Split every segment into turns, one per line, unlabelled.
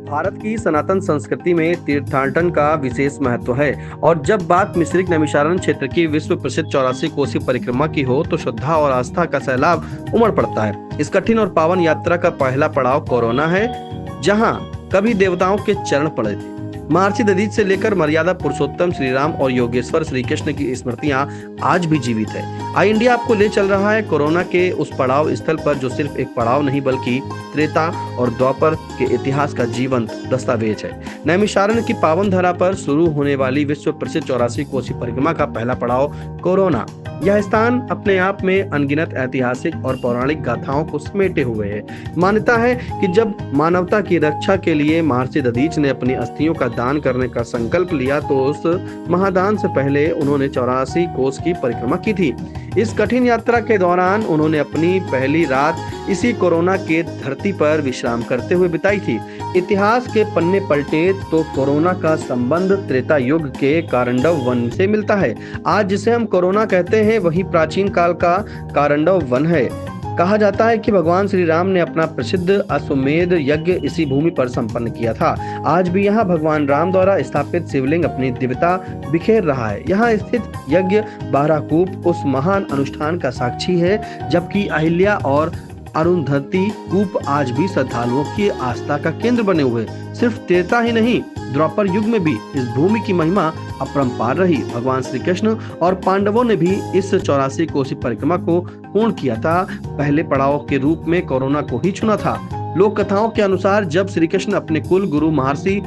भारत की सनातन संस्कृति में तीर्थाटन का विशेष महत्व है और जब बात मिश्रिक नैमिषारण्य क्षेत्र की विश्व प्रसिद्ध 84 कोसी परिक्रमा की हो तो श्रद्धा और आस्था का सैलाब उमड़ पड़ता है। इस कठिन और पावन यात्रा का पहला पड़ाव कोरोना है, जहां कभी देवताओं के चरण पड़े थे। महर्षि दधीच से लेकर मर्यादा पुरुषोत्तम श्री राम और योगेश्वर श्री कृष्ण की स्मृतियां आज भी जीवित है। आई इंडिया आपको ले चल रहा है कोरोना के उस पड़ाव स्थल पर जो सिर्फ एक पड़ाव नहीं बल्कि त्रेता और द्वापर के इतिहास का जीवंत दस्तावेज है। नैमिषारण्य की पावन धरा पर शुरू होने वाली विश्व प्रसिद्ध 84 कोसी परिक्रमा का पहला पड़ाव कोरोना। यह स्थान अपने आप में अनगिनत ऐतिहासिक और पौराणिक गाथाओं को समेटे हुए है। मान्यता है कि जब मानवता की रक्षा के लिए महर्षि दधीच ने अपनी अस्थियों का दान करने का संकल्प लिया तो उस महादान से पहले उन्होंने 84 कोस की परिक्रमा की थी। इस कठिन यात्रा के दौरान उन्होंने अपनी पहली रात इसी कोरोना के धरती पर विश्राम करते हुए बिताई थी। इतिहास के पन्ने पलटे तो कोरोना का संबंध त्रेता युग के कारंडव वन से मिलता है। आज जिसे हम कोरोना कहते हैं वही प्राचीन काल का कारंडव वन है। कहा जाता है कि भगवान श्री राम ने अपना प्रसिद्ध अश्वमेध यज्ञ इसी भूमि पर संपन्न किया था। आज भी यहाँ भगवान राम द्वारा स्थापित शिवलिंग अपनी दिव्यता बिखेर रहा है। यहाँ स्थित यज्ञ बाराकूप उस महान अनुष्ठान का साक्षी है, जबकि अहिल्या और अरुंधति कूप आज भी श्रद्धालुओं की आस्था का केंद्र बने हुए। सिर्फ त्रेता ही नहीं, द्वापर युग में भी इस भूमि की महिमा अपरंपार रही। भगवान श्री कृष्ण और पांडवों ने भी इस 84 कोसी परिक्रमा को पूर्ण किया था। पहले पड़ाव के रूप में कोरोना को ही चुना था। लोक कथाओं के अनुसार जब श्री कृष्ण अपने कुल गुरु महर्षि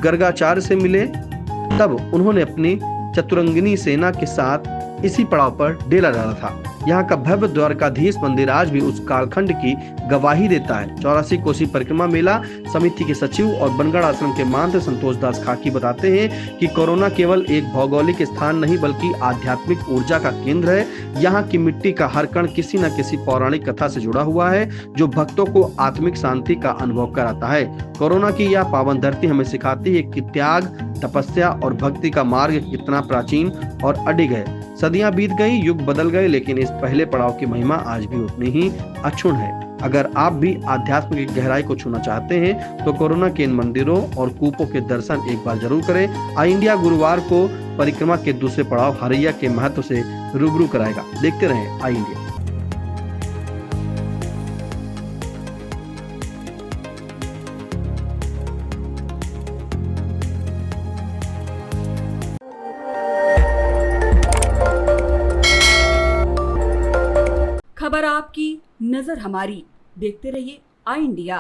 गर्गाचार्य से मिले तब उन्होंने अपनी चतुरंगिनी सेना के साथ इसी पड़ाव पर डेरा डाला था। यहाँ का भव्य द्वारकाधीश मंदिर आज भी उस कालखंड की गवाही देता है। 84 कोसी परिक्रमा मेला समिति के सचिव और बनगढ़ आश्रम के महंत संतोष दास खाकी बताते हैं कि कोरोना केवल एक भौगोलिक स्थान नहीं बल्कि आध्यात्मिक ऊर्जा का केंद्र है। यहाँ की मिट्टी का हर कण किसी न किसी पौराणिक कथा से जुड़ा हुआ है जो भक्तों को आत्मिक शांति का अनुभव कराता है। कोरोना की यह पावन धरती हमें सिखाती है कि त्याग, तपस्या और भक्ति का मार्ग कितना प्राचीन और अडिग है। सदियां बीत गई, युग बदल गए, लेकिन इस पहले पड़ाव की महिमा आज भी उतनी ही अक्षुण्ण है। अगर आप भी आध्यात्म की गहराई को छूना चाहते हैं तो कोरोना के इन मंदिरों और कूपों के दर्शन एक बार जरूर करें। आई इंडिया गुरुवार को परिक्रमा के दूसरे पड़ाव हरैया के महत्व से रूबरू कराएगा। देखते रहें आई इंडिया।
खबर आपकी, नजर हमारी। देखते रहिए आई इंडिया।